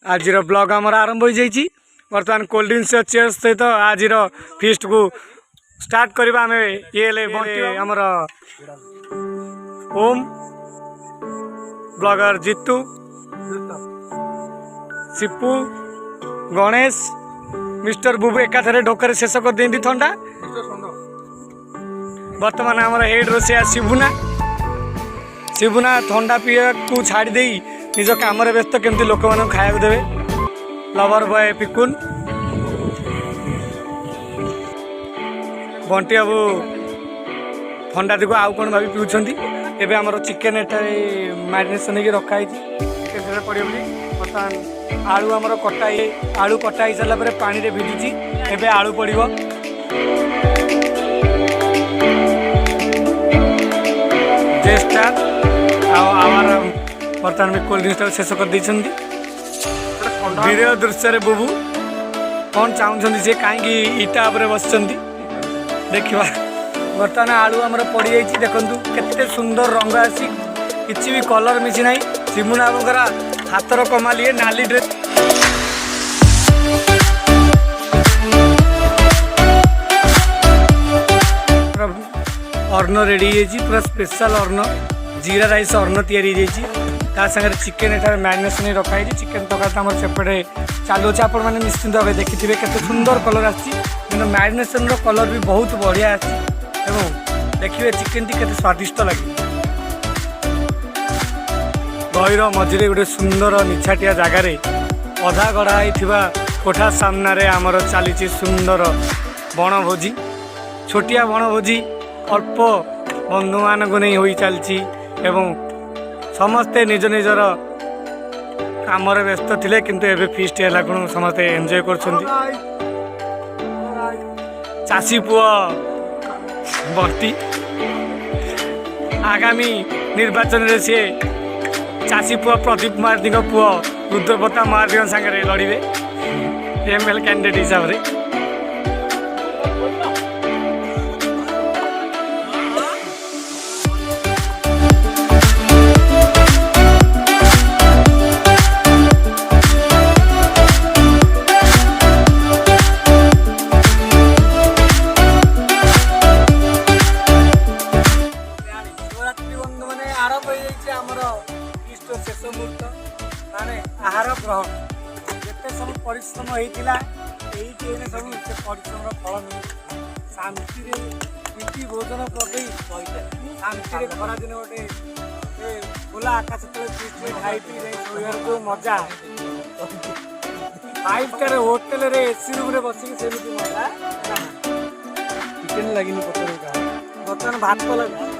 आज ब्लॉग आमर आरंभ हो जाइए। बर्तमान कोल्ड ड्रिंक्स चेयर्स सहित आज फीस्ट को स्टार्ट करवा आम ये आमर ओम ब्लॉगर जीतू सिपू गणेश मिस्टर बुबू एकाथरे ढोकर शेष कर दिखती थंडा। बर्तमान आमर हेड रोषिया शिवुना शिवुना थंडा पीवा को छाड़ी दे निज कम व्यस्त केमती लोक मान खाया देवे। लवर बॉय पिकुन बंटी बाबू थंडा दिगो आउ कौन भाभी पीछे एवं आमर चिकेन एठारे मैरिनेशन होगी रखाई चिकेन पड़े बर्तमान आलू आमर कटा आलू कटा हो सारा पानी रे भिजुची एवं आलू पड़ो आवर बर्तमान में कोल्ड ड्रिंक्स शेष कर वीडियो दृश्य बुबू कौन चाहते सी कहीं इटा उपर बस देखा। बर्तमान आलू आमर पड़ जाइए देखु केते सुंदर रंग आसी किसी भी कलर मिसी ना। शिमुना बाबूर हाथर कमाल ये नाली ड्रेस अर्ण रेडी पूरा स्पेशल अर्ण जीरा राइस अर्ण या सागर चिकेन एठार मैरिनेशन रखाई चिकेन तक आम सेपटे चलुचे आपण मैंने निश्चिंत भाव देखिथे केते सुंदर कलर आसी मैरिनेशन कलर भी बहुत बढ़िया आसी देखिए चिकेन टी केते स्वादिष्ट लगे। गईर मझे गोटे सुंदर निछाटिया जगार अधा गढ़ाई कोठा सामने आमर चली सुंदर बनभोजी छोटिया बनभोजी अल्प बंधु मान को नहीं हो चलती एवं समस्ते निज निजर काम व्यस्त थे किंतु एबे फीस्ट है समस्ते एंजॉय कर चाषी पुआ बंटी आगामी निर्वाचन रे सी चाषी पुआ प्रदीप महारती पुआ रुद्रप्रताप महारती सागर लड़े एमएल कैंडिडेट हिसाब से। शेष मुहूर्त माने आहार ग्रहण जिते सब परिश्रम होता सब से परिश्रम फल मिले शांति प्रीति भोजन पकई शांति खरा दिन गोटे खोला आकाश तले खाई पी शोर जो मजा 5 स्टार होटेल रे एसी रूम रे बसिक सेमती मजा चिकेन लगी बर्तमान भात लगे